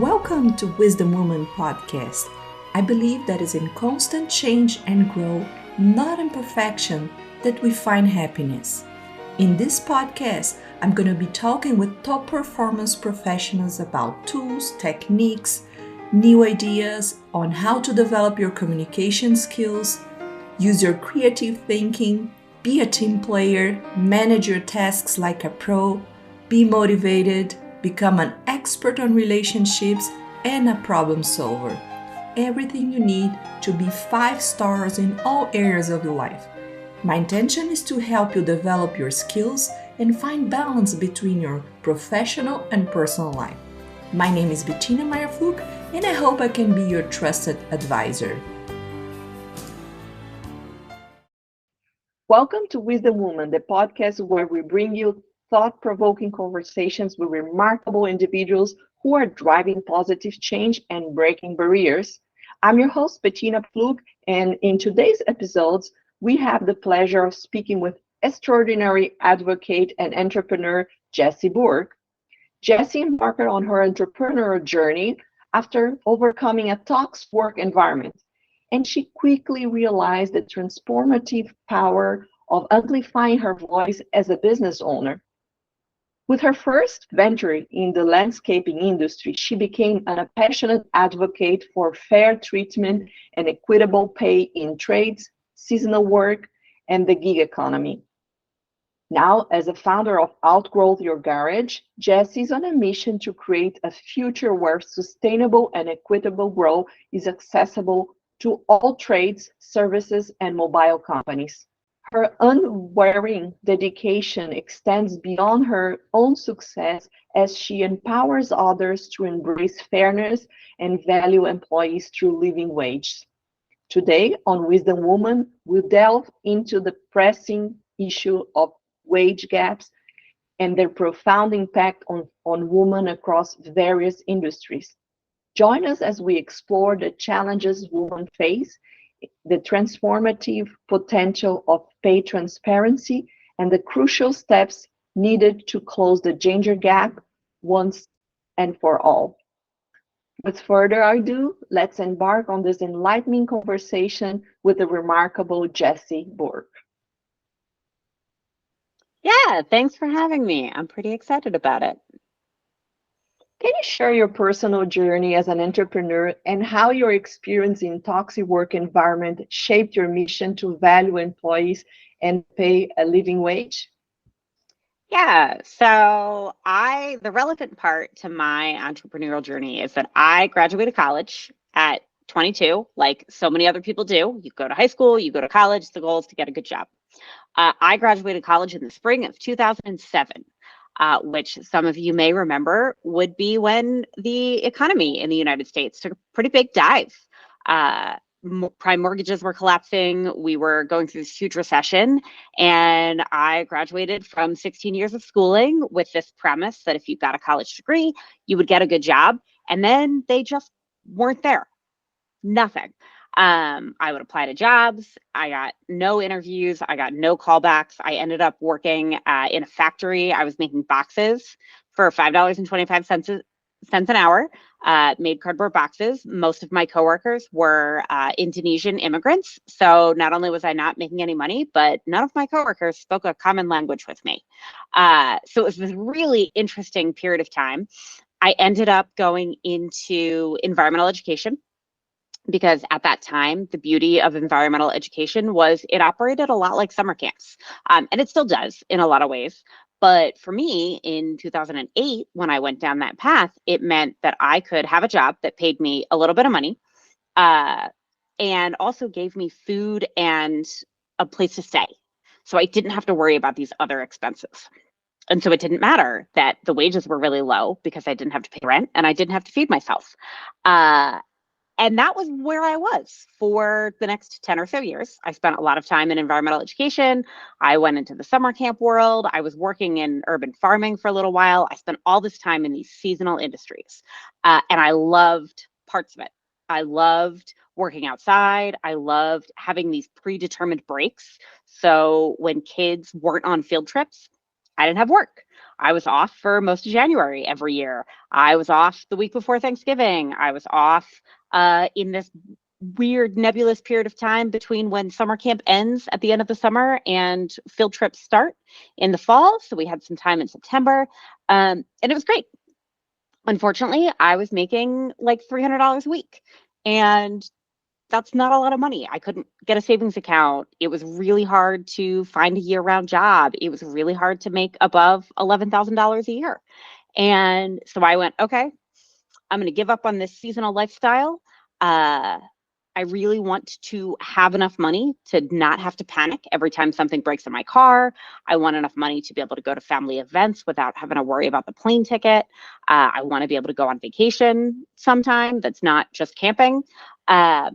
Welcome to Wisdom Woman podcast. I believe that is in constant change and growth, not in perfection, that we find happiness. In this podcast, I'm going to be talking with top performance professionals about tools, techniques, new ideas on how to develop your communication skills, use your creative thinking, be a team player, manage your tasks like a pro, be motivated, become an expert on relationships, and a problem solver. Everything you need to be 5 stars in all areas of your life. My intention is to help you develop your skills and find balance between your professional and personal life. My name is Betina Pflug, and I hope I can be your trusted advisor. Welcome to Wisdom Woman, the podcast where we bring you thought-provoking conversations with remarkable individuals who are driving positive change and breaking barriers. I'm your host, Betina Pflug, and in today's episodes, we have the pleasure of speaking with extraordinary advocate and entrepreneur, Jessi Burg. Jessi embarked on her entrepreneurial journey after overcoming a toxic work environment, and she quickly realized the transformative power of amplifying her voice as a business owner. With her first venture in the landscaping industry, she became a passionate advocate for fair treatment and equitable pay in trades, seasonal work, and the gig economy. Now, as a founder of Outgrow Your Garage, Jessi is on a mission to create a future where sustainable and equitable growth is accessible to all trades, services, and mobile companies. Her unwavering dedication extends beyond her own success as she empowers others to embrace fairness and value employees through living wages. Today on Wisdom Woman, we'll delve into the pressing issue of wage gaps and their profound impact on women across various industries. Join us as we explore the challenges women face, the transformative potential of pay transparency, and the crucial steps needed to close the gender gap once and for all. With further ado, let's embark on this enlightening conversation with the remarkable Jessi Burg. Yeah, thanks for having me. I'm pretty excited about it. Can you share your personal journey as an entrepreneur and how your experience in toxic work environment shaped your mission to value employees and pay a living wage? Yeah, so the relevant part to my entrepreneurial journey is that I graduated college at 22, like so many other people do. You go to high school, you go to college, the goal is to get a good job. I graduated college in the spring of 2007. Which some of you may remember would be when the economy in the United States took a pretty big dive. Prime mortgages were collapsing. We were going through this huge recession. And I graduated from 16 years of schooling with this premise that if you got a college degree, you would get a good job. And then they just weren't there. Nothing. I would apply to jobs. I got no interviews. I got no callbacks. I ended up working in a factory. I was making boxes for $5.25 an hour, made cardboard boxes. Most of my coworkers were Indonesian immigrants. So not only was I not making any money, but none of my coworkers spoke a common language with me. So it was this really interesting period of time. I ended up going into environmental education, because at that time, the beauty of environmental education was it operated a lot like summer camps. And it still does in a lot of ways. But for me, in 2008, when I went down that path, it meant that I could have a job that paid me a little bit of money, and also gave me food and a place to stay. So I didn't have to worry about these other expenses. And so it didn't matter that the wages were really low because I didn't have to pay rent and I didn't have to feed myself. And that was where I was for the next 10 or so years. I spent a lot of time in environmental education. I went into the summer camp world. I was working in urban farming for a little while. I spent all this time in these seasonal industries. And I loved parts of it. I loved working outside. I loved having these predetermined breaks. So when kids weren't on field trips, I didn't have work. I was off for most of January every year. I was off the week before Thanksgiving. I was off in this weird nebulous period of time between when summer camp ends at the end of the summer and field trips start in the fall. So we had some time in September, and it was great. Unfortunately, I was making like $300 a week, and that's not a lot of money. I couldn't get a savings account. It was really hard to find a year-round job. It was really hard to make above $11,000 a year. And so I went, okay, I'm going to give up on this seasonal lifestyle. I really want to have enough money to not have to panic every time something breaks in my car. I want enough money to be able to go to family events without having to worry about the plane ticket. I want to be able to go on vacation sometime that's not just camping. Not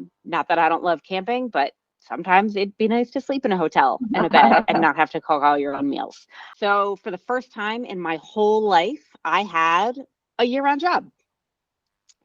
that I don't love camping, but sometimes it'd be nice to sleep in a hotel and a bed and not have to cook all your own meals. So for the first time in my whole life, I had a year-round job,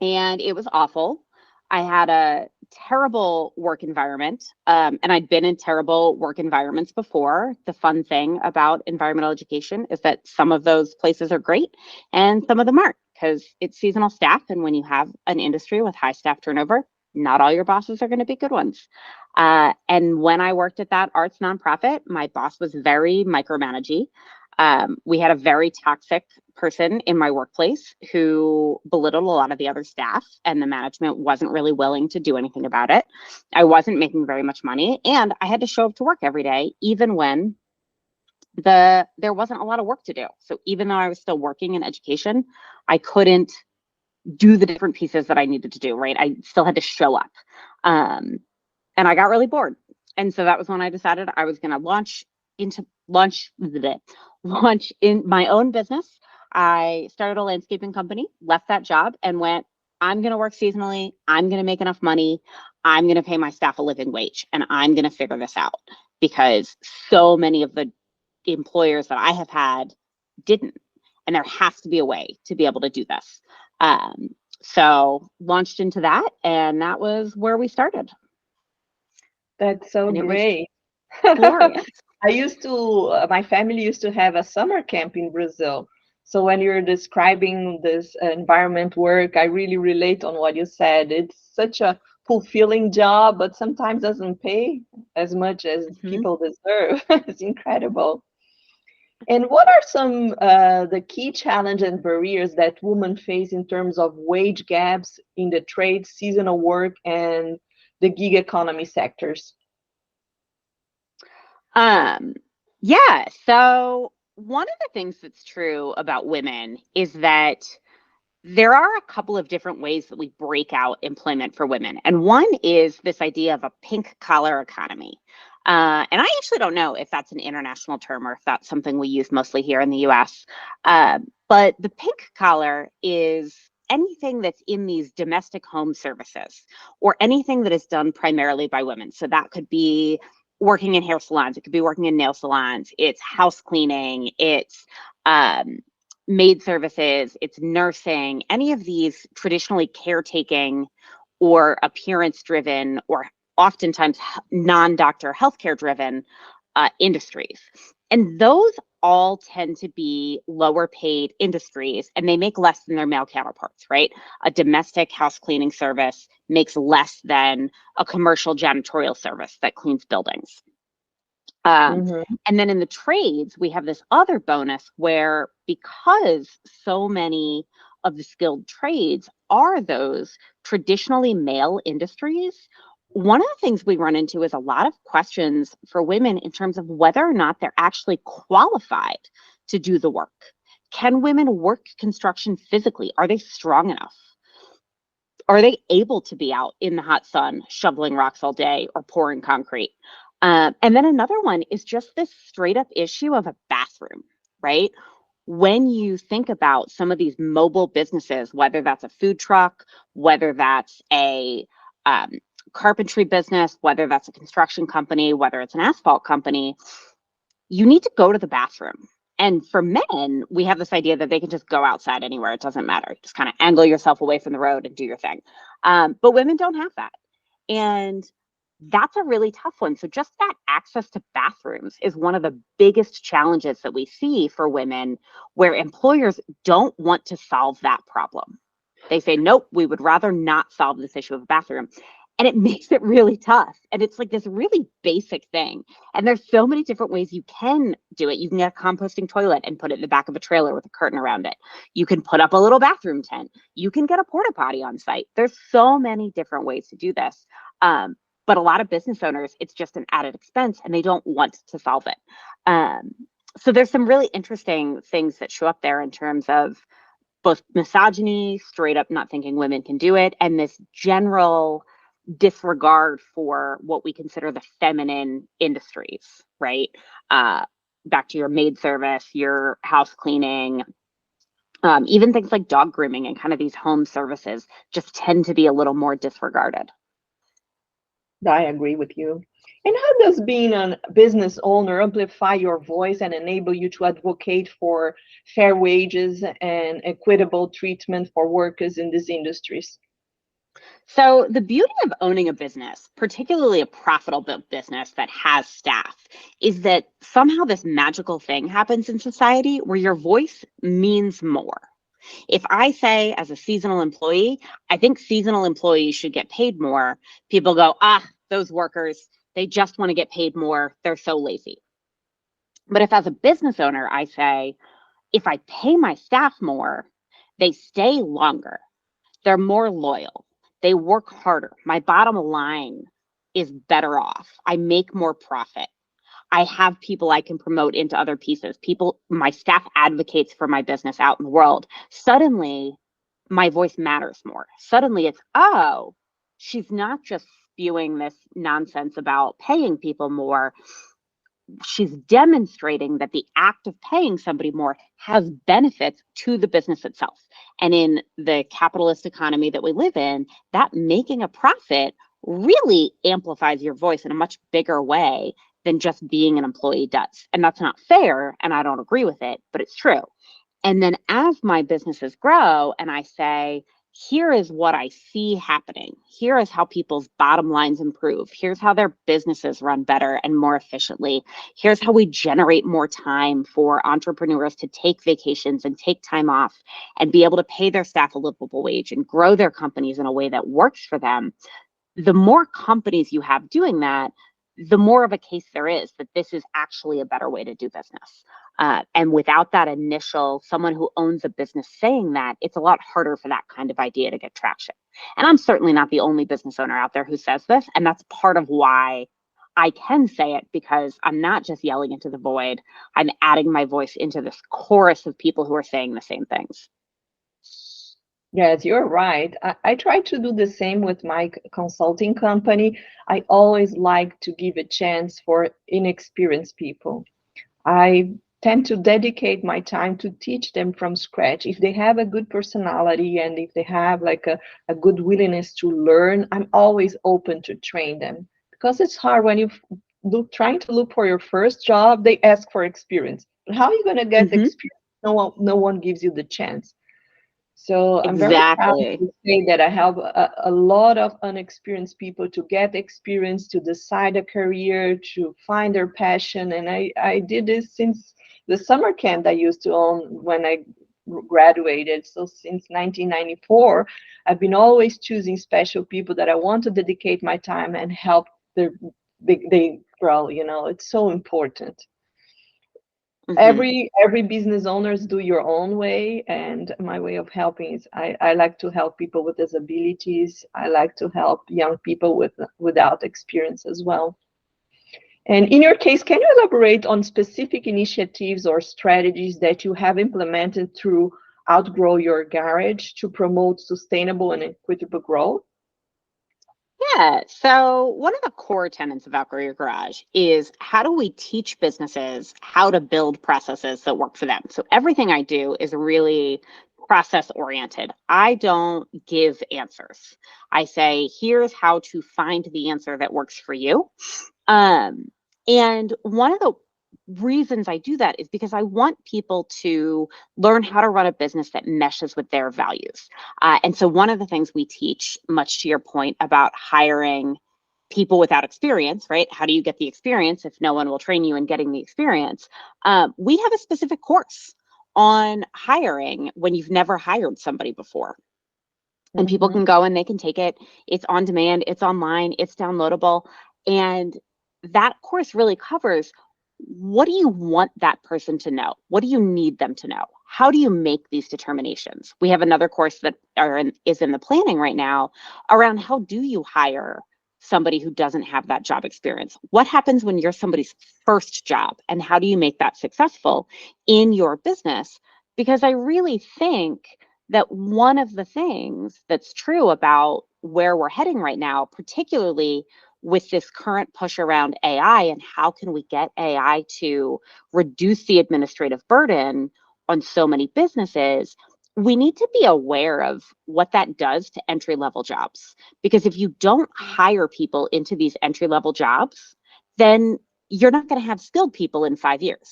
and it was awful. I had a terrible work environment, and I'd been in terrible work environments before. The fun thing about environmental education is that some of those places are great and some of them aren't, because it's seasonal staff. And when you have an industry with high staff turnover, not all your bosses are going to be good ones. And when I worked at that arts nonprofit, my boss was very micromanaging. We had a very toxic person in my workplace who belittled a lot of the other staff, and the management wasn't really willing to do anything about it. I wasn't making very much money, and I had to show up to work every day, even when there wasn't a lot of work to do. So even though I was still working in education, I couldn't do the different pieces that I needed to do, right? I still had to show up. And I got really bored. And so that was when I decided I was going to launch in my own business. I started a landscaping company, left that job, and went, I'm going to work seasonally. I'm going to make enough money. I'm going to pay my staff a living wage, and I'm going to figure this out, because so many of the employers that I have had didn't. And there has to be a way to be able to do this. So launched into that, and that was where we started. That's so great. Glorious. My family used to have a summer camp in Brazil. So when you're describing this environment work, I really relate on what you said. It's such a fulfilling job, but sometimes doesn't pay as much as people deserve. It's incredible. And what are some the key challenges and barriers that women face in terms of wage gaps in the trade, seasonal work, and the gig economy sectors? Yeah. So one of the things that's true about women is that there are a couple of different ways that we break out employment for women. And one is this idea of a pink collar economy. And I actually don't know if that's an international term or if that's something we use mostly here in the US. But the pink collar is anything that's in these domestic home services, or anything that is done primarily by women. So that could be working in hair salons, it could be working in nail salons, it's house cleaning, it's maid services, it's nursing, any of these traditionally caretaking or appearance driven, or oftentimes non-doctor healthcare driven industries. And those all tend to be lower paid industries, and they make less than their male counterparts, right? A domestic house cleaning service makes less than a commercial janitorial service that cleans buildings. And then in the trades, we have this other bonus where, because so many of the skilled trades are those traditionally male industries, one of the things we run into is a lot of questions for women in terms of whether or not they're actually qualified to do the work. Can women work construction physically? Are they strong enough? Are they able to be out in the hot sun shoveling rocks all day or pouring concrete? And then another one is just this straight up issue of a bathroom, right? When you think about some of these mobile businesses, whether that's a food truck, whether that's a carpentry business, whether that's a construction company, whether it's an asphalt company, you need to go to the bathroom. And for men, we have this idea that they can just go outside anywhere. It doesn't matter. Just kind of angle yourself away from the road and do your thing. But women don't have that. And that's a really tough one. So just that access to bathrooms is one of the biggest challenges that we see for women, where employers don't want to solve that problem. They say, nope, we would rather not solve this issue of a bathroom. And it makes it really tough. And it's like this really basic thing. And there's so many different ways you can do it. You can get a composting toilet and put it in the back of a trailer with a curtain around it. You can put up a little bathroom tent. You can get a porta potty on site. There's so many different ways to do this. But a lot of business owners, it's just an added expense and they don't want to solve it. So there's some really interesting things that show up there in terms of both misogyny, straight up not thinking women can do it, and this general disregard for what we consider the feminine industries, right? Back to your maid service, your house cleaning, even things like dog grooming and kind of these home services just tend to be a little more disregarded. I agree with you. And how does being a business owner amplify your voice and enable you to advocate for fair wages and equitable treatment for workers in these industries? So the beauty of owning a business, particularly a profitable business that has staff, is that somehow this magical thing happens in society where your voice means more. If I say as a seasonal employee, I think seasonal employees should get paid more, people go, those workers, they just want to get paid more. They're so lazy. But if as a business owner, I say, if I pay my staff more, they stay longer. They're more loyal. They work harder. My bottom line is better off. I make more profit. I have people I can promote into other pieces. My staff advocates for my business out in the world. Suddenly, my voice matters more. Suddenly it's, she's not just spewing this nonsense about paying people more. She's demonstrating that the act of paying somebody more has benefits to the business itself. And in the capitalist economy that we live in, that making a profit really amplifies your voice in a much bigger way than just being an employee does. And that's not fair, and I don't agree with it, but it's true. And then as my businesses grow and I say, here is what I see happening. Here is how people's bottom lines improve. Here's how their businesses run better and more efficiently. Here's how we generate more time for entrepreneurs to take vacations and take time off and be able to pay their staff a livable wage and grow their companies in a way that works for them. The more companies you have doing that, the more of a case there is that this is actually a better way to do business. And without that initial, someone who owns a business saying that, it's a lot harder for that kind of idea to get traction. And I'm certainly not the only business owner out there who says this. And that's part of why I can say it, because I'm not just yelling into the void. I'm adding my voice into this chorus of people who are saying the same things. Yes, you're right. I try to do the same with my consulting company. I always like to give a chance for inexperienced people. I tend to dedicate my time to teach them from scratch. If they have a good personality and if they have like a good willingness to learn, I'm always open to train them, because it's hard when you trying to look for your first job, they ask for experience. But how are you going to get the experience? No one gives you the chance. So I'm very proud to say that I have a lot of unexperienced people to get experience, to decide a career, to find their passion. And I did this since the summer camp I used to own when I graduated. So since 1994, I've been always choosing special people that I want to dedicate my time and help they grow. It's so important. Every business owners do your own way, and my way of helping is I like to help people with disabilities. I like to help young people without experience as well. And in your case, can you elaborate on specific initiatives or strategies that you have implemented through Outgrow Your Garage to promote sustainable and equitable growth? Yeah. So one of the core tenets of Outgrow Your Garage is, how do we teach businesses how to build processes that work for them? So everything I do is really process oriented. I don't give answers. I say, here's how to find the answer that works for you. And one of the reasons I do that is because I want people to learn how to run a business that meshes with their values. And so one of the things we teach, much to your point about hiring people without experience, right? How do you get the experience if no one will train you in getting the experience? We have a specific course on hiring when you've never hired somebody before. And people Mm-hmm. can go and they can take it. It's on demand, it's online, it's downloadable. And that course really covers, what do you want that person to know? What do you need them to know? How do you make these determinations? We have another course that is in the planning right now around, how do you hire somebody who doesn't have that job experience? What happens when you're somebody's first job, and how do you make that successful in your business? Because I really think that one of the things that's true about where we're heading right now, particularly with this current push around AI, and how can we get AI to reduce the administrative burden on so many businesses, we need to be aware of what that does to entry-level jobs. Because if you don't hire people into these entry-level jobs, then you're not going to have skilled people in 5 years.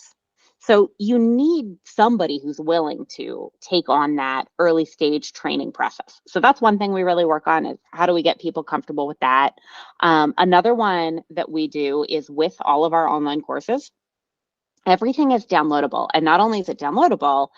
So you need somebody who's willing to take on that early stage training process. So that's one thing we really work on, is how do we get people comfortable with that? Another one that we do is, with all of our online courses, everything is downloadable. And not only is it downloadable,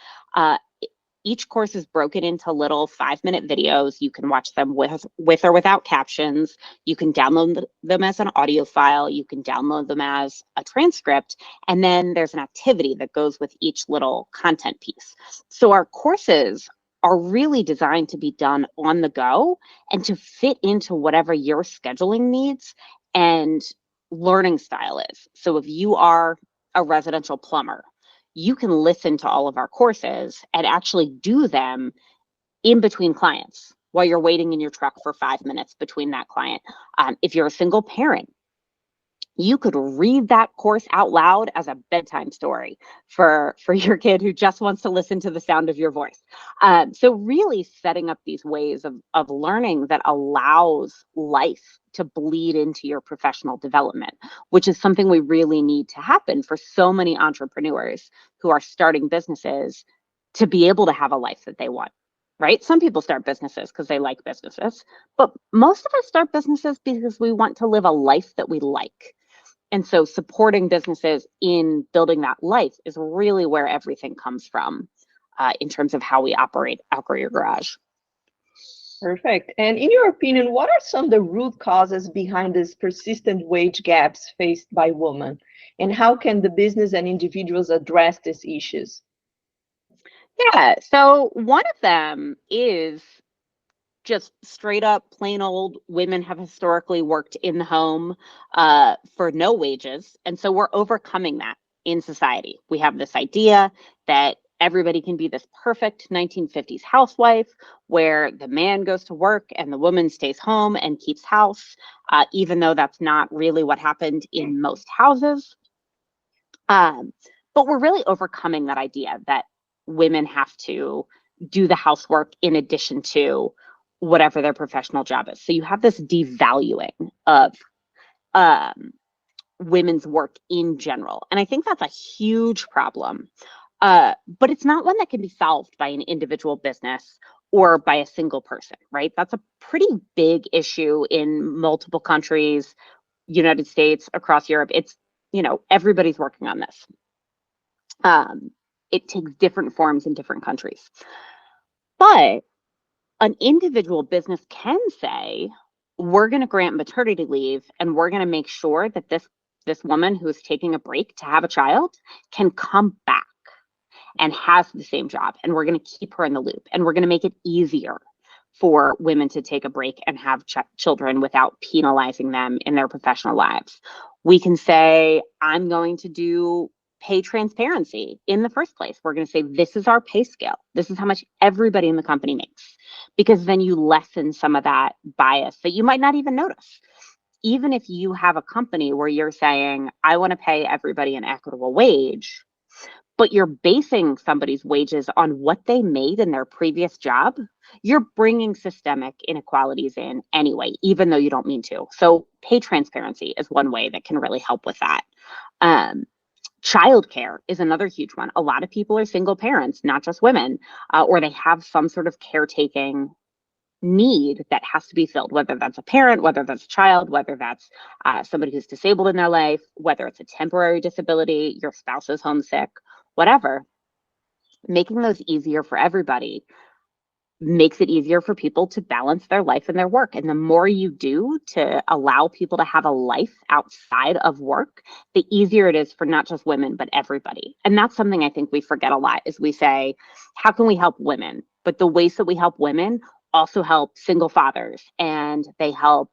each course is broken into little 5-minute videos. You can watch them with or without captions. You can download them as an audio file. You can download them as a transcript. And then there's an activity that goes with each little content piece. So our courses are really designed to be done on the go and to fit into whatever your scheduling needs and learning style is. So if you are a residential plumber, you can listen to all of our courses and actually do them in between clients while you're waiting in your truck for 5 minutes between that client. If you're a single parent, you could read that course out loud as a bedtime story for your kid who just wants to listen to the sound of your voice. So really setting up these ways of learning that allows life to bleed into your professional development, which is something we really need to happen for so many entrepreneurs who are starting businesses, to be able to have a life that they want. Right? Some people start businesses because they like businesses, but most of us start businesses because we want to live a life that we like. And so supporting businesses in building that life is really where everything comes from, in terms of how we operate Outgrow Your Garage. Perfect. And in your opinion, what are some of the root causes behind these persistent wage gaps faced by women? And how can the business and individuals address these issues? Yeah, so one of them is just straight up plain old, women have historically worked in the home for no wages. And so we're overcoming that in society. We have this idea that everybody can be this perfect 1950s housewife where the man goes to work and the woman stays home and keeps house, even though that's not really what happened in most houses. But we're really overcoming that idea that women have to do the housework in addition to whatever their professional job is. So you have this devaluing of women's work in general. And I think that's a huge problem. But it's not one that can be solved by an individual business or by a single person, right? That's a pretty big issue in multiple countries, United States, across Europe. It's, everybody's working on this. It takes different forms in different countries. But an individual business can say, we're going to grant maternity leave, and we're going to make sure that this woman who is taking a break to have a child can come back and has the same job. And we're going to keep her in the loop. And we're going to make it easier for women to take a break and have children without penalizing them in their professional lives. We can say, I'm going to do pay transparency in the first place. We're going to say, this is our pay scale. This is how much everybody in the company makes. Because then you lessen some of that bias that you might not even notice. Even if you have a company where you're saying, I want to pay everybody an equitable wage, but you're basing somebody's wages on what they made in their previous job, you're bringing systemic inequalities in anyway, even though you don't mean to. So pay transparency is one way that can really help with that. Childcare is another huge one. A lot of people are single parents, not just women, or they have some sort of caretaking need that has to be filled, whether that's a parent, whether that's a child, whether that's somebody who's disabled in their life, whether it's a temporary disability, your spouse is homesick, whatever, making those easier for everybody makes it easier for people to balance their life and their work. And the more you do to allow people to have a life outside of work, the easier it is for not just women, but everybody. And that's something I think we forget a lot is we say, how can we help women? But the ways that we help women also help single fathers, and they help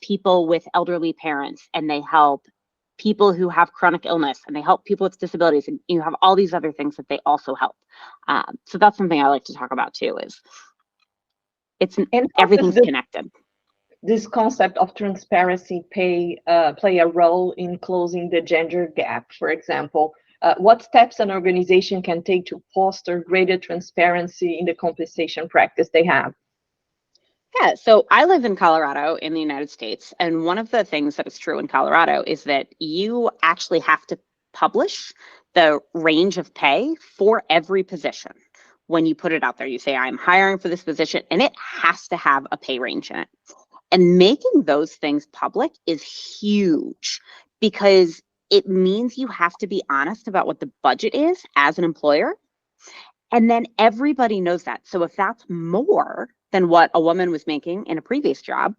people with elderly parents, and they help people who have chronic illness, and they help people with disabilities, and you have all these other things that they also help. So that's something I like to talk about too, is everything's connected. This concept of transparency play a role in closing the gender gap, for example? What steps an organization can take to foster greater transparency in the compensation practice they have? Yeah, so I live in Colorado in the United States, and one of the things that is true in Colorado is that you actually have to publish the range of pay for every position. When you put it out there, you say, I'm hiring for this position, and it has to have a pay range in it. And making those things public is huge because it means you have to be honest about what the budget is as an employer. And then everybody knows that. So if that's more than what a woman was making in a previous job,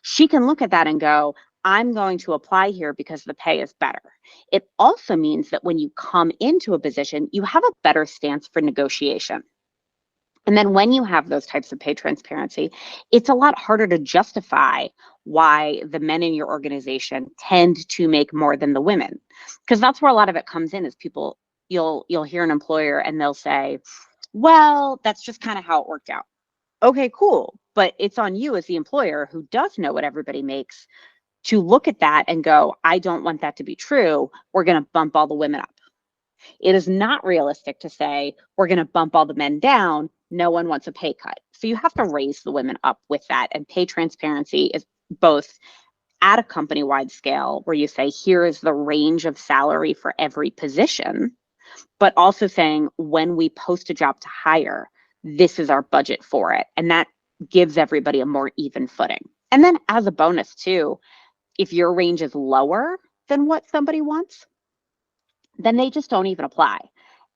she can look at that and go, I'm going to apply here because the pay is better. It also means that when you come into a position, you have a better stance for negotiation. And then when you have those types of pay transparency, it's a lot harder to justify why the men in your organization tend to make more than the women. Because that's where a lot of it comes in, is people, you'll hear an employer and they'll say, well, that's just kind of how it worked out. Okay, cool. But it's on you as the employer, who does know what everybody makes, to look at that and go, I don't want that to be true. We're going to bump all the women up. It is not realistic to say we're going to bump all the men down. No one wants a pay cut. So you have to raise the women up with that. And pay transparency is both at a company-wide scale, where you say, here is the range of salary for every position, but also saying, when we post a job to hire, this is our budget for it. And that gives everybody a more even footing. And then as a bonus too, if your range is lower than what somebody wants, then they just don't even apply.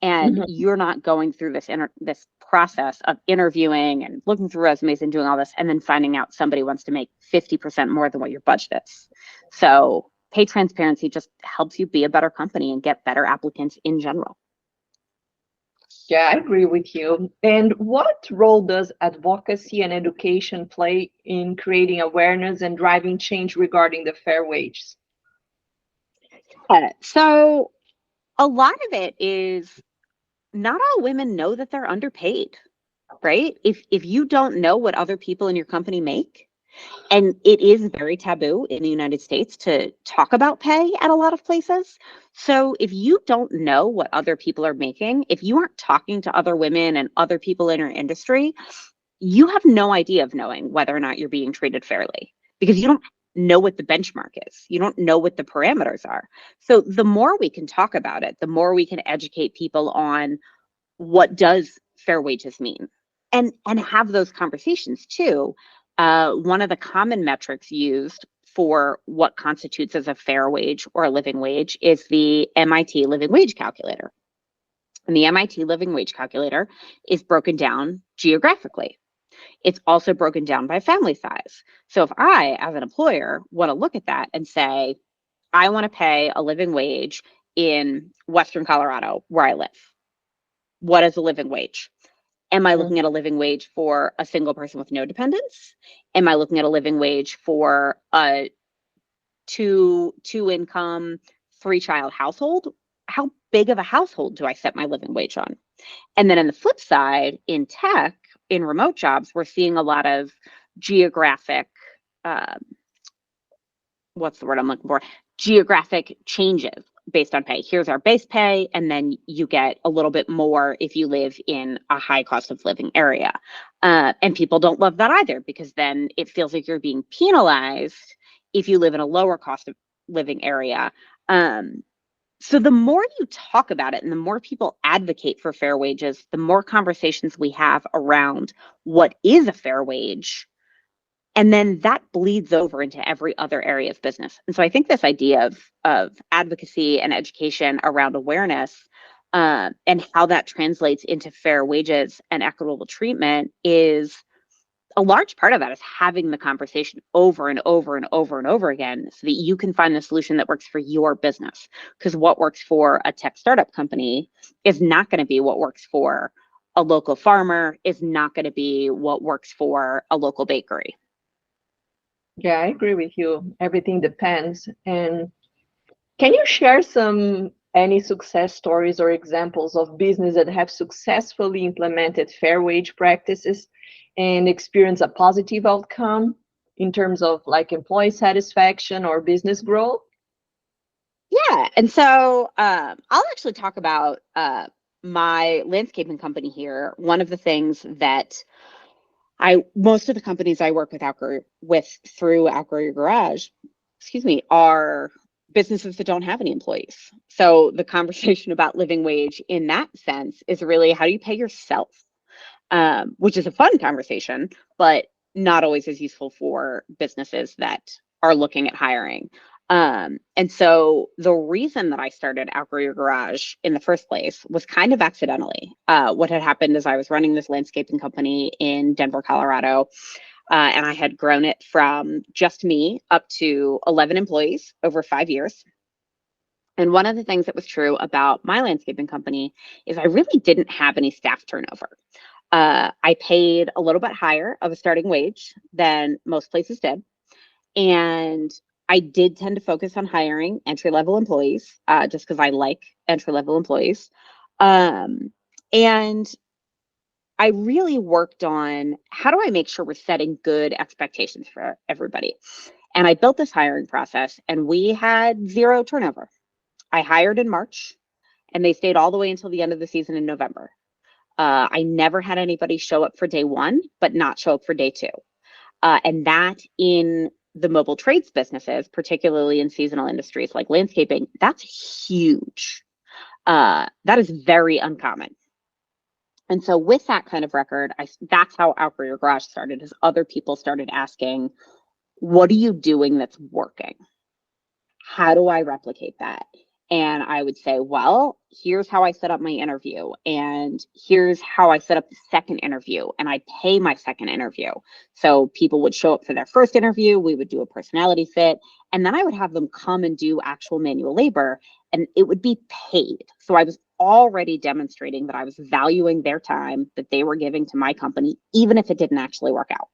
And you're not going through this process of interviewing and looking through resumes and doing all this, and then finding out somebody wants to make 50% more than what your budget is. So pay transparency just helps you be a better company and get better applicants in general. Yeah, I agree with you. And what role does advocacy and education play in creating awareness and driving change regarding the fair wages? So a lot of it is, not all women know that they're underpaid, right? If you don't know what other people in your company make, and it is very taboo in the United States to talk about pay at a lot of places. So if you don't know what other people are making, if you aren't talking to other women and other people in your industry, you have no idea of knowing whether or not you're being treated fairly, because you don't know what the benchmark is. You don't know what the parameters are. So the more we can talk about it, the more we can educate people on what does fair wages mean, and have those conversations too. One of the common metrics used for what constitutes as a fair wage or a living wage is the MIT living wage calculator. And the MIT living wage calculator is broken down geographically. It's also broken down by family size. So if I, as an employer, want to look at that and say, I want to pay a living wage in Western Colorado, where I live, what is a living wage? Am I looking at a living wage for a single person with no dependents? Am I looking at a living wage for a two income, 3-child household? How big of a household do I set my living wage on? And then on the flip side, in tech, in remote jobs, we're seeing a lot of geographic, what's the word I'm looking for? Geographic changes based on pay. Here's our base pay, and then you get a little bit more if you live in a high cost of living area. And people don't love that either, because then it feels like you're being penalized if you live in a lower cost of living area. So the more you talk about it and the more people advocate for fair wages, the more conversations we have around what is a fair wage. And then that bleeds over into every other area of business. And so I think this idea of advocacy and education around awareness and how that translates into fair wages and equitable treatment is a large part of that is having the conversation over and over and over and over again so that you can find the solution that works for your business. Because what works for a tech startup company is not going to be what works for a local farmer, is not going to be what works for a local bakery. Yeah, I agree with you. Everything depends. And can you share any success stories or examples of business that have successfully implemented fair wage practices and experience a positive outcome in terms of like employee satisfaction or business growth? Yeah, and so I'll actually talk about my landscaping company here. One of the things that most of the companies I work with through Outgrow Your Garage, are businesses that don't have any employees. So the conversation about living wage in that sense is really how do you pay yourself, which is a fun conversation, but not always as useful for businesses that are looking at hiring. And so the reason that I started Outgrow Your Garage in the first place was kind of accidentally. What had happened is I was running this landscaping company in Denver, Colorado, and I had grown it from just me up to 11 employees over 5 years. And one of the things that was true about my landscaping company is I really didn't have any staff turnover. I paid a little bit higher of a starting wage than most places did. And I did tend to focus on hiring entry-level employees, just because I like entry-level employees. And I really worked on how do I make sure we're setting good expectations for everybody. And I built this hiring process and we had 0 turnover. I hired in March and they stayed all the way until the end of the season in November. I never had anybody show up for day 1, but not show up for day 2. And that in the mobile trades businesses, particularly in seasonal industries like landscaping, that's huge. That is very uncommon. And so with that kind of record, that's how Outgrow Your Garage started, as other people started asking, what are you doing that's working? How do I replicate that? And I would say, well, here's how I set up my interview. And here's how I set up the second interview. And I pay my second interview. So people would show up for their first interview. We would do a personality fit. And then I would have them come and do actual manual labor. And it would be paid. So I was already demonstrating that I was valuing their time that they were giving to my company, even if it didn't actually work out.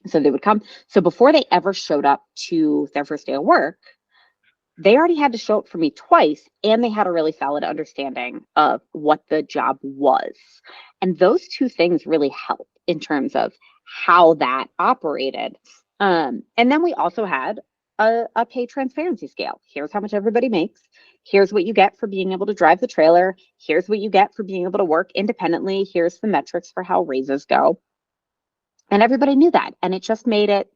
So they would come. So before they ever showed up to their first day of work, they already had to show up for me twice, and they had a really solid understanding of what the job was. And those two things really help in terms of how that operated. And then we also had a pay transparency scale. Here's how much everybody makes. Here's what you get for being able to drive the trailer. Here's what you get for being able to work independently. Here's the metrics for how raises go. And everybody knew that. And it just made it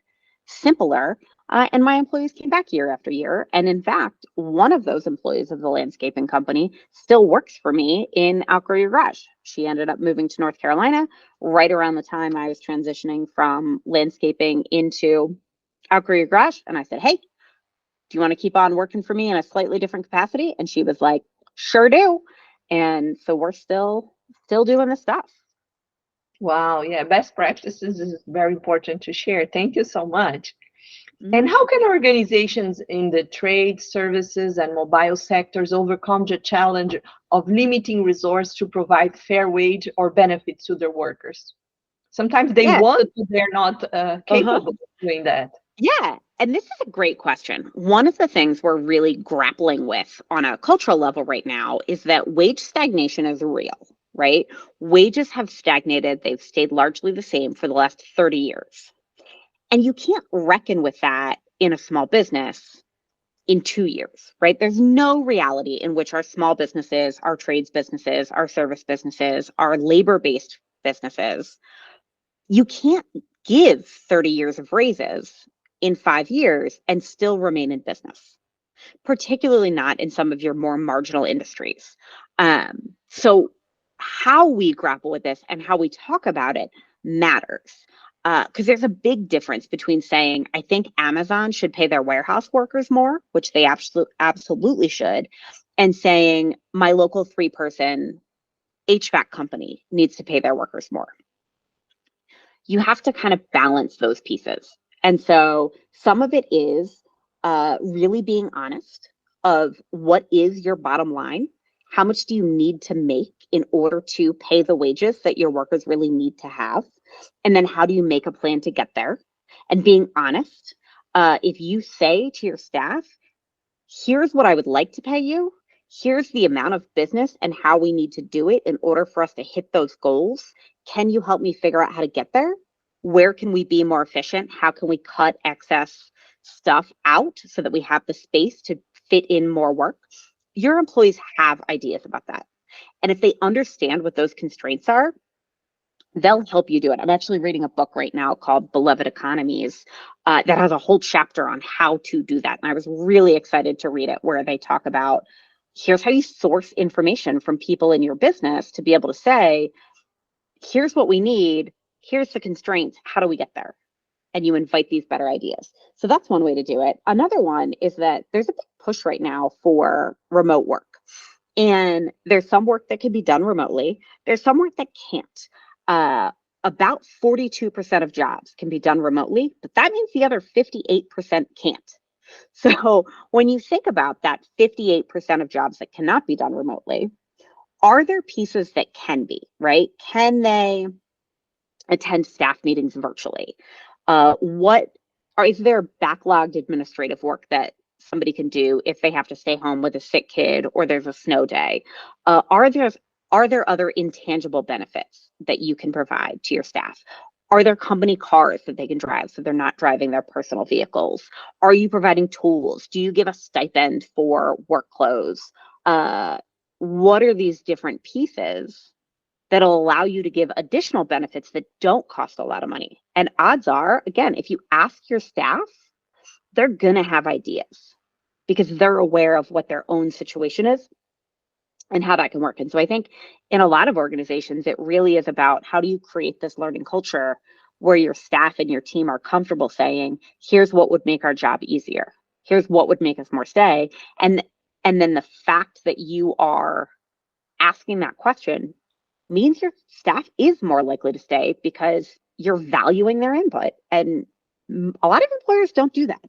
simpler. And my employees came back year after year. And in fact, one of those employees of the landscaping company still works for me in Outgrow Your Garage. She ended up moving to North Carolina right around the time I was transitioning from landscaping into Outgrow Your Garage. And I said, hey, do you want to keep on working for me in a slightly different capacity? And she was like, sure do. And so we're still doing this stuff. Wow, yeah, best practices is very important to share. Thank you so much. And how can organizations in the trade, services, and mobile sectors overcome the challenge of limiting resource to provide fair wage or benefits to their workers? Sometimes they want, but they're not capable of doing that. Yeah, and this is a great question. One of the things we're really grappling with on a cultural level right now is that wage stagnation is real, right? Wages have stagnated. They've stayed largely the same for the last 30 years. And you can't reckon with that in a small business in 2 years, right? There's no reality in which our small businesses, our trades businesses, our service businesses, our labor-based businesses, you can't give 30 years of raises in 5 years and still remain in business. particularly not in some of your more marginal industries. So how we grapple with this and how we talk about it matters. Because there's a big difference between saying, I think Amazon should pay their warehouse workers more, which they absolutely should, and saying my local 3-person HVAC company needs to pay their workers more. You have to kind of balance those pieces. And so some of it is really being honest of what is your bottom line? How much do you need to make in order to pay the wages that your workers really need to have? And then how do you make a plan to get there? And being honest, if you say to your staff, here's what I would like to pay you, here's the amount of business and how we need to do it in order for us to hit those goals. Can you help me figure out how to get there? Where can we be more efficient? How can we cut excess stuff out so that we have the space to fit in more work? Your employees have ideas about that. And if they understand what those constraints are, they'll help you do it. I'm actually reading a book right now called Beloved Economies that has a whole chapter on how to do that. And I was really excited to read it, where they talk about here's how you source information from people in your business to be able to say, here's what we need, here's the constraints, how do we get there? And you invite these better ideas. So that's one way to do it. Another one is that there's a big push right now for remote work. And there's some work that can be done remotely. There's some work that can't. About 42% of jobs can be done remotely, but that means the other 58% can't. So when you think about that 58% of jobs that cannot be done remotely, are there pieces that can be, right? Can they attend staff meetings virtually? Is there backlogged administrative work that somebody can do if they have to stay home with a sick kid or there's a snow day? Are there other intangible benefits that you can provide to your staff? Are there company cars that they can drive so they're not driving their personal vehicles? Are you providing tools? Do you give a stipend for work clothes? What are these different pieces that'll allow you to give additional benefits that don't cost a lot of money? And odds are, again, if you ask your staff, they're going to have ideas because they're aware of what their own situation is and how that can work. And so I think in a lot of organizations, it really is about how do you create this learning culture where your staff and your team are comfortable saying, here's what would make our job easier. Here's what would make us more stay. And then the fact that you are asking that question means your staff is more likely to stay because you're valuing their input. And a lot of employers don't do that.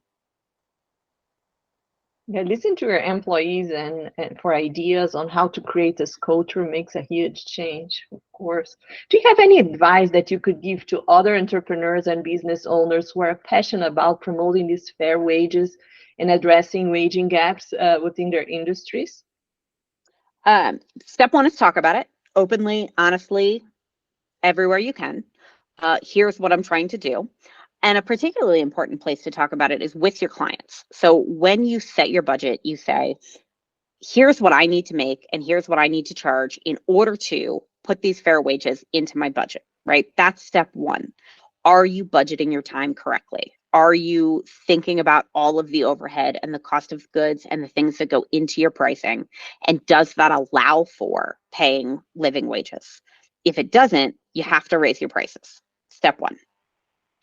Yeah, listen to your employees and for ideas on how to create this culture makes a huge change, of course. Do you have any advice that you could give to other entrepreneurs and business owners who are passionate about promoting these fair wages and addressing waging gaps within their industries? Step one is talk about it openly, honestly, everywhere you can. Here's what I'm trying to do. And a particularly important place to talk about it is with your clients. So when you set your budget, you say, here's what I need to make and here's what I need to charge in order to put these fair wages into my budget, right? That's step one. Are you budgeting your time correctly? Are you thinking about all of the overhead and the cost of goods and the things that go into your pricing? And does that allow for paying living wages? If it doesn't, you have to raise your prices. Step one.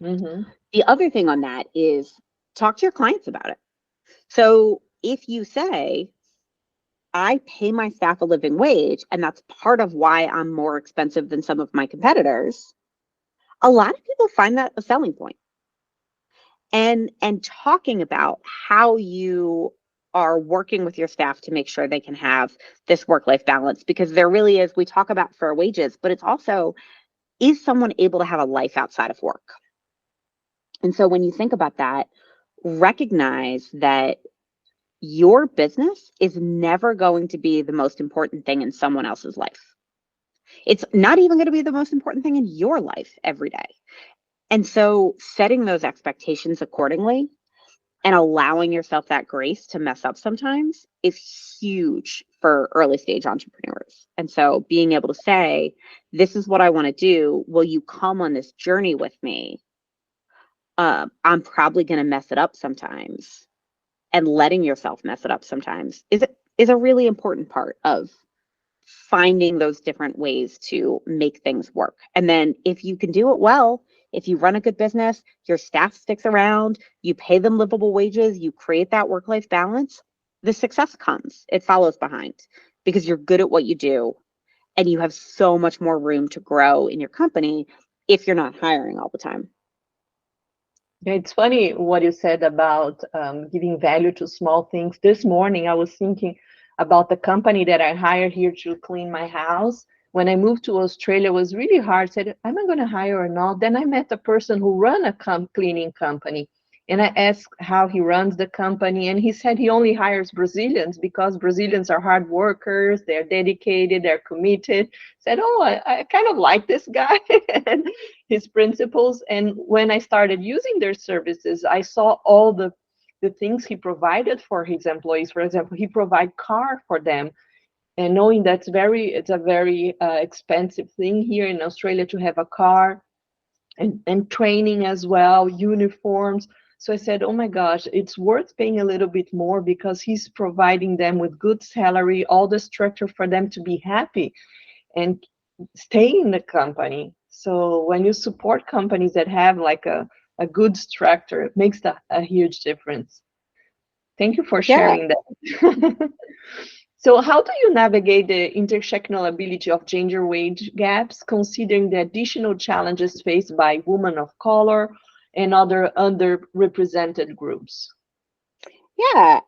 Mm-hmm. The other thing on that is talk to your clients about it. So if you say, I pay my staff a living wage, and that's part of why I'm more expensive than some of my competitors, a lot of people find that a selling point. And talking about how you are working with your staff to make sure they can have this work-life balance, because there really is, we talk about fair wages, but it's also, is someone able to have a life outside of work? And so when you think about that, recognize that your business is never going to be the most important thing in someone else's life. It's not even going to be the most important thing in your life every day. And so setting those expectations accordingly and allowing yourself that grace to mess up sometimes is huge for early stage entrepreneurs. And so being able to say, this is what I want to do. Will you come on this journey with me? I'm probably going to mess it up sometimes. and letting yourself mess it up sometimes is a really important part of finding those different ways to make things work. And then if you can do it well, if you run a good business, your staff sticks around, you pay them livable wages, you create that work-life balance, the success comes. It follows behind because you're good at what you do and you have so much more room to grow in your company if you're not hiring all the time. Yeah, it's funny what you said about giving value to small things. This morning, I was thinking about the company that I hired here to clean my house. When I moved to Australia, it was really hard. Said, am I going to hire or not? Then I met a person who ran a cleaning company. And I asked how he runs the company. And he said he only hires Brazilians because Brazilians are hard workers. They're dedicated. They're committed. Said, oh, I kind of like this guy and his principles. And when I started using their services, I saw all the things he provided for his employees. For example, he provide car for them, and knowing it's a very expensive thing here in Australia to have a car, and training as well, uniforms. So I said, oh my gosh, it's worth paying a little bit more because he's providing them with good salary, all the structure for them to be happy and stay in the company. So when you support companies that have like a good structure, it makes a huge difference. Thank you for Yeah. sharing that. So how do you navigate the intersectional ability of gender wage gaps, considering the additional challenges faced by women of color and other underrepresented groups? Yeah.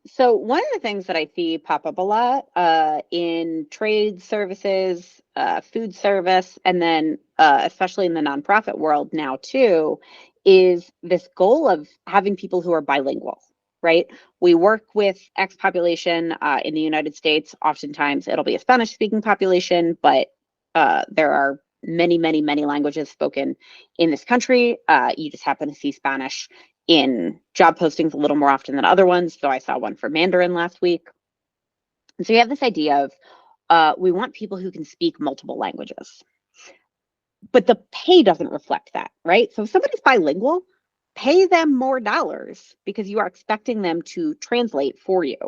So one of the things that I see pop up a lot in trade services, food service, and then especially in the nonprofit world now too, is this goal of having people who are bilingual, right? We work with X population in the United States. Oftentimes it'll be a Spanish speaking population, but there are many, many, many languages spoken in this country. You just happen to see Spanish in job postings a little more often than other ones. So I saw one for Mandarin last week. And so you have this idea of we want people who can speak multiple languages, but the pay doesn't reflect that, right? So if somebody's bilingual, pay them more dollars because you are expecting them to translate for you.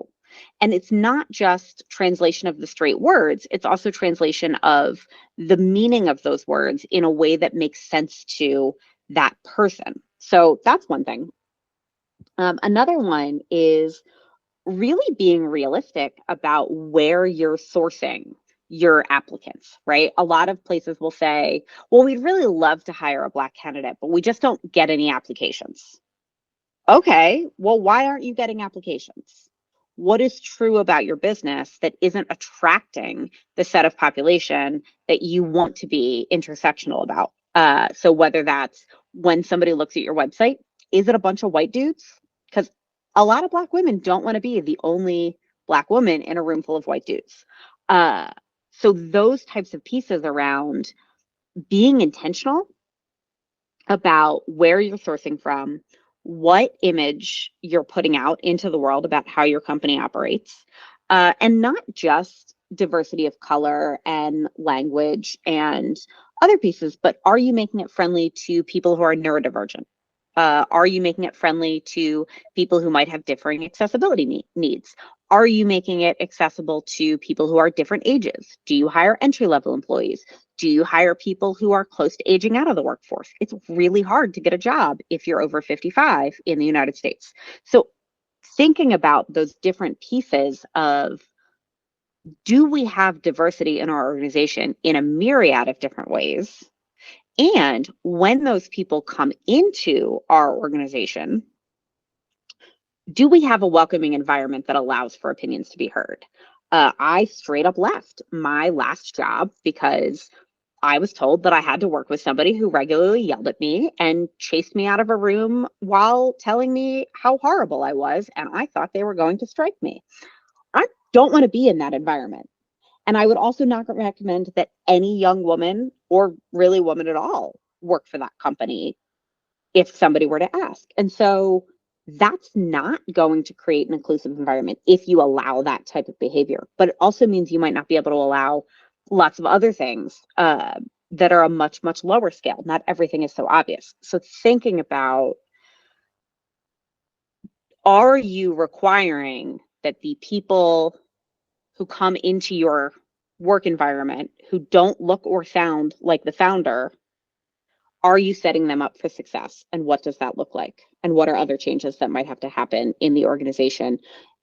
And it's not just translation of the straight words, it's also translation of the meaning of those words in a way that makes sense to that person. So that's one thing. Another one is really being realistic about where you're sourcing your applicants, right? A lot of places will say, well, we'd really love to hire a Black candidate, but we just don't get any applications. Okay, well, why aren't you getting applications? What is true about your business that isn't attracting the set of population that you want to be intersectional about? So whether that's when somebody looks at your website, is it a bunch of white dudes? Because a lot of Black women don't want to be the only Black woman in a room full of white dudes. So those types of pieces around being intentional about where you're sourcing from, what image you're putting out into the world about how your company operates, and not just diversity of color and language and other pieces, but are you making it friendly to people who are neurodivergent? Are you making it friendly to people who might have differing accessibility needs? Are you making it accessible to people who are different ages? Do you hire entry-level employees? Do you hire people who are close to aging out of the workforce? It's really hard to get a job if you're over 55 in the United States. So thinking about those different pieces of, do we have diversity in our organization in a myriad of different ways? And when those people come into our organization, do we have a welcoming environment that allows for opinions to be heard? I straight up left my last job because I was told that I had to work with somebody who regularly yelled at me and chased me out of a room while telling me how horrible I was, and I thought they were going to strike me. I don't want to be in that environment. And I would also not recommend that any young woman, or really woman at all, work for that company if somebody were to ask. And so that's not going to create an inclusive environment if you allow that type of behavior. But it also means you might not be able to allow lots of other things that are a much, much lower scale. Not everything is so obvious. So thinking about, are you requiring that the people who come into your work environment who don't look or sound like the founder, are you setting them up for success? And what does that look like? And what are other changes that might have to happen in the organization?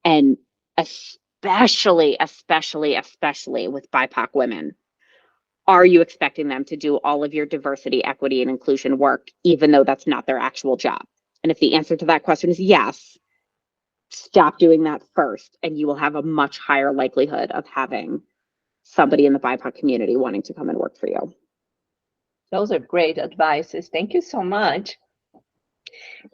And especially with BIPOC women, are you expecting them to do all of your diversity, equity, and inclusion work, even though that's not their actual job? And if the answer to that question is yes, stop doing that first, and you will have a much higher likelihood of having somebody in the BIPOC community wanting to come and work for you. Those are great advices. Thank you so much.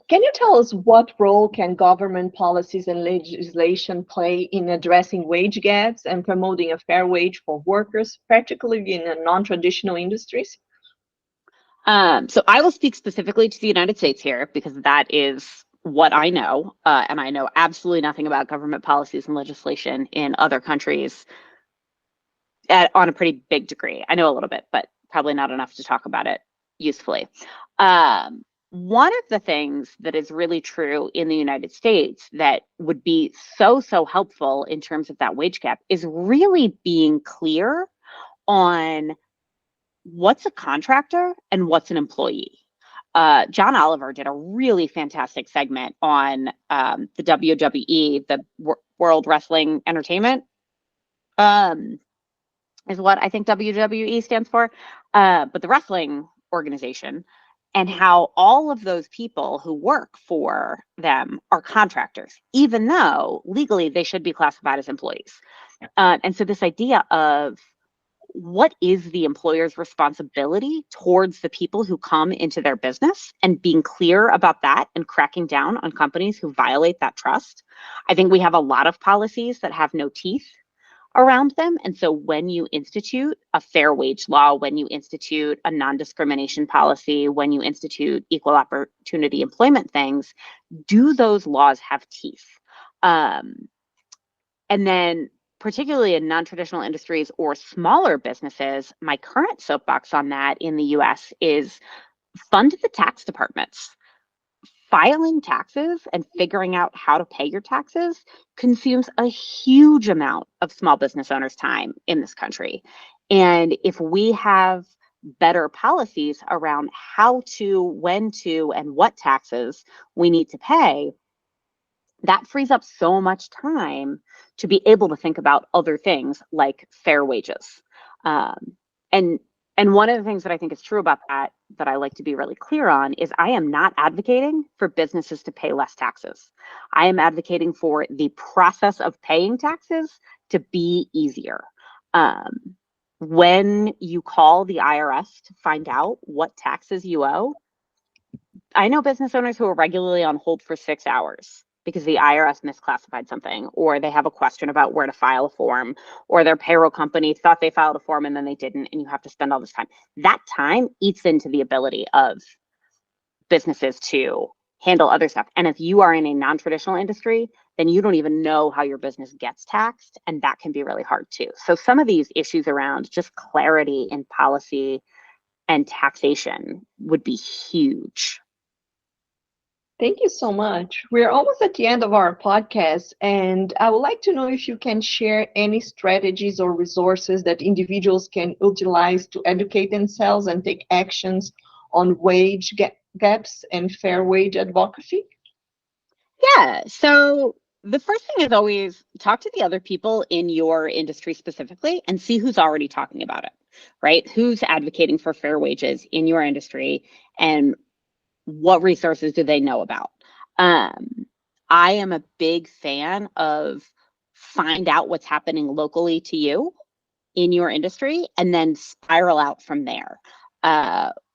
Can you tell us what role can government policies and legislation play in addressing wage gaps and promoting a fair wage for workers, particularly in non-traditional industries? So I will speak specifically to the United States here because that is what I know, and I know absolutely nothing about government policies and legislation in other countries on a pretty big degree. I know a little bit, but probably not enough to talk about it usefully. One of the things that is really true in the United States that would be so helpful in terms of that wage gap is really being clear on what's a contractor and what's an employee. John Oliver did a really fantastic segment on the WWE, the World Wrestling Entertainment, is what I think WWE stands for, but the wrestling organization, and how all of those people who work for them are contractors, even though legally they should be classified as employees. And so this idea of what is the employer's responsibility towards the people who come into their business and being clear about that and cracking down on companies who violate that trust. I think we have a lot of policies that have no teeth around them. And so when you institute a fair wage law, when you institute a non-discrimination policy, when you institute equal opportunity employment things, do those laws have teeth? And then particularly in non-traditional industries or smaller businesses, my current soapbox on that in the US is fund the tax departments. Filing taxes and figuring out how to pay your taxes consumes a huge amount of small business owners' time in this country. And if we have better policies around how to, when to, and what taxes we need to pay, that frees up so much time to be able to think about other things like fair wages. And one of the things that I think is true about that I like to be really clear on is I am not advocating for businesses to pay less taxes. I am advocating for the process of paying taxes to be easier. When you call the IRS to find out what taxes you owe, I know business owners who are regularly on hold for 6 hours because the IRS misclassified something, or they have a question about where to file a form, or their payroll company thought they filed a form and then they didn't, and you have to spend all this time. That time eats into the ability of businesses to handle other stuff. And if you are in a non-traditional industry, then you don't even know how your business gets taxed, and that can be really hard too. So some of these issues around just clarity in policy and taxation would be huge. Thank you so much. We're almost at the end of our podcast, and I would like to know if you can share any strategies or resources that individuals can utilize to educate themselves and take actions on wage gaps and fair wage advocacy. Yeah, so the first thing is always talk to the other people in your industry specifically and see who's already talking about it, right? Who's advocating for fair wages in your industry and what resources do they know about? I am a big fan of find out what's happening locally to you in your industry and then spiral out from there.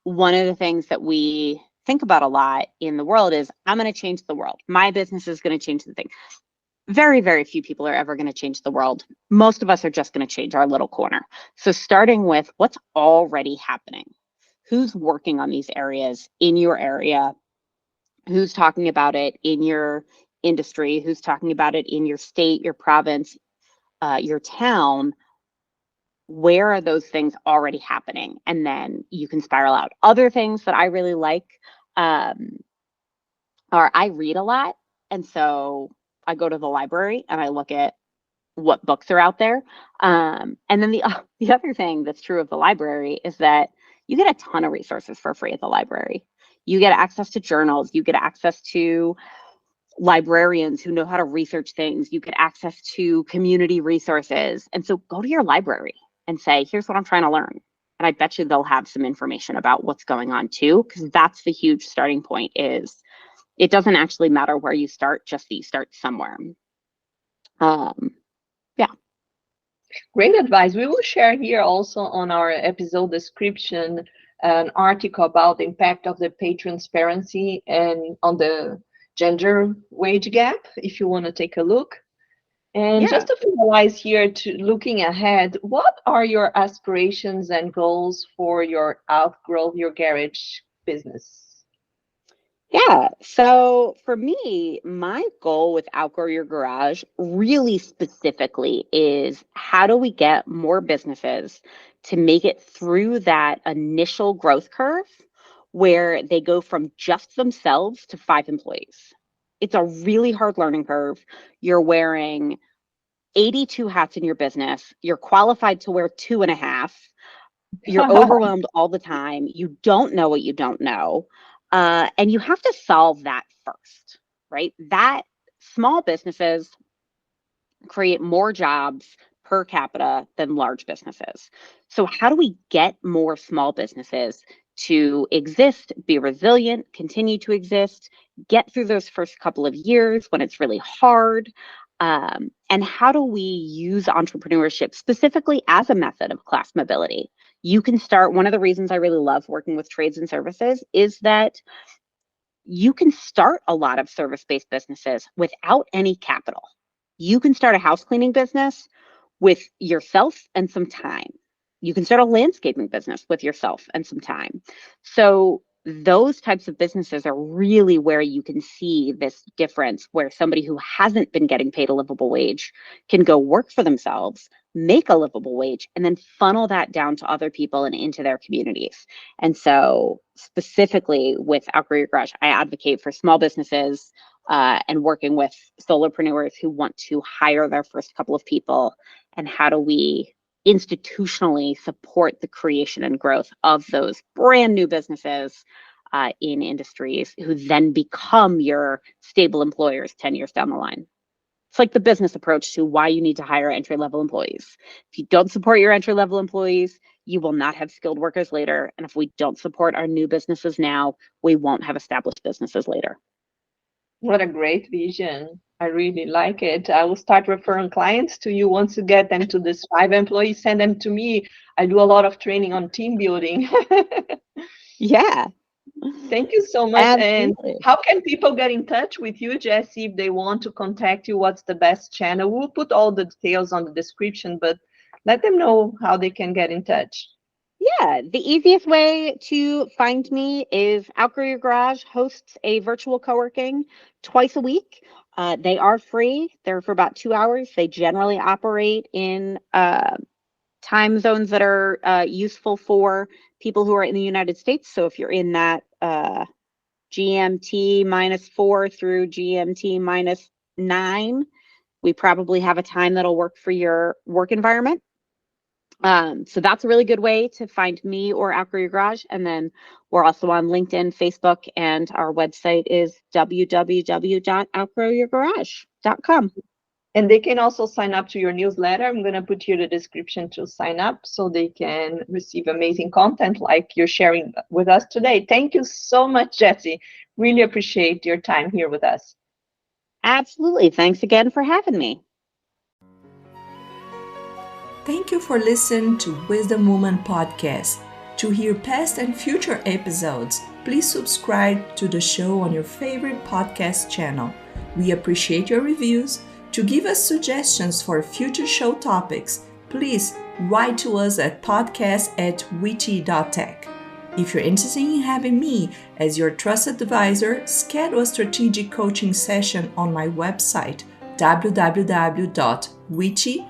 One of the things that we think about a lot in the world is I'm going to change the world. My business is going to change the thing. Very few people are ever going to change the world. Most of us are just going to change our little corner. So starting with what's already happening. Who's working on these areas in your area? Who's talking about it in your industry? Who's talking about it in your state, your province, your town? Where are those things already happening? And then you can spiral out. Other things that I really like are I read a lot. And so I go to the library and I look at what books are out there. And then the other thing that's true of the library is that you get a ton of resources for free at the library. You get access to journals, you get access to librarians who know how to research things, you get access to community resources. And so go to your library and say, here's what I'm trying to learn. And I bet you they'll have some information about what's going on too, because that's the huge starting point. Is it doesn't actually matter where you start, just that you start somewhere. Yeah. Great advice. We will share here also on our episode description an article about the impact of the pay transparency and on the gender wage gap, if you want to take a look. And just to finalize here, to looking ahead, what are your aspirations and goals for your Outgrow Your Garage business? Yeah. So for me, my goal with Outgrow Your Garage really specifically is how do we get more businesses to make it through that initial growth curve where they go from just themselves to 5 employees. It's a really hard learning curve. You're wearing 82 hats in your business. You're qualified to wear 2.5. You're overwhelmed all the time. You don't know what you don't know. And you have to solve that first, right? That small businesses create more jobs per capita than large businesses. So how do we get more small businesses to exist, be resilient, continue to exist, get through those first couple of years when it's really hard? And how do we use entrepreneurship specifically as a method of class mobility? You can start, one of the reasons I really love working with trades and services is that you can start a lot of service-based businesses without any capital. You can start a house cleaning business with yourself and some time. You can start a landscaping business with yourself and some time. So those types of businesses are really where you can see this difference, where somebody who hasn't been getting paid a livable wage can go work for themselves, make a livable wage, and then funnel that down to other people and into their communities. And so specifically with Outgrow Your Garage, I advocate for small businesses and working with solopreneurs who want to hire their first couple of people. And how do we institutionally support the creation and growth of those brand new businesses in industries who then become your stable employers 10 years down the line. It's like the business approach to why you need to hire entry-level employees. If you don't support your entry-level employees, you will not have skilled workers later. And if we don't support our new businesses now, we won't have established businesses later. What a great vision. I really like it. I will start referring clients to you. Once you get them to this 5 employees, send them to me. I do a lot of training on team building. Yeah. Thank you so much. Absolutely. And how can people get in touch with you, Jessi, if they want to contact you? What's the best channel? We'll put all the details on the description, but let them know how they can get in touch. Yeah, the easiest way to find me is Outgrow Your Garage hosts a virtual co-working twice a week. They are free. They're for about 2 hours. They generally operate in time zones that are useful for people who are in the United States. So if you're in that GMT -4 through GMT -9, we probably have a time that'll work for your work environment. So that's a really good way to find me or Outgrow Your Garage. And then we're also on LinkedIn, Facebook, and our website is www.outgrowyourgarage.com. And they can also sign up to your newsletter. I'm going to put here the description to sign up so they can receive amazing content like you're sharing with us today. Thank you so much, Jessi. Really appreciate your time here with us. Absolutely. Thanks again for having me. Thank you for listening to Wisdom Woman Podcast. To hear past and future episodes, please subscribe to the show on your favorite podcast channel. We appreciate your reviews. To give us suggestions for future show topics, please write to us at podcast@witty.tech. If you're interested in having me as your trusted advisor, schedule a strategic coaching session on my website, www.witty.tech.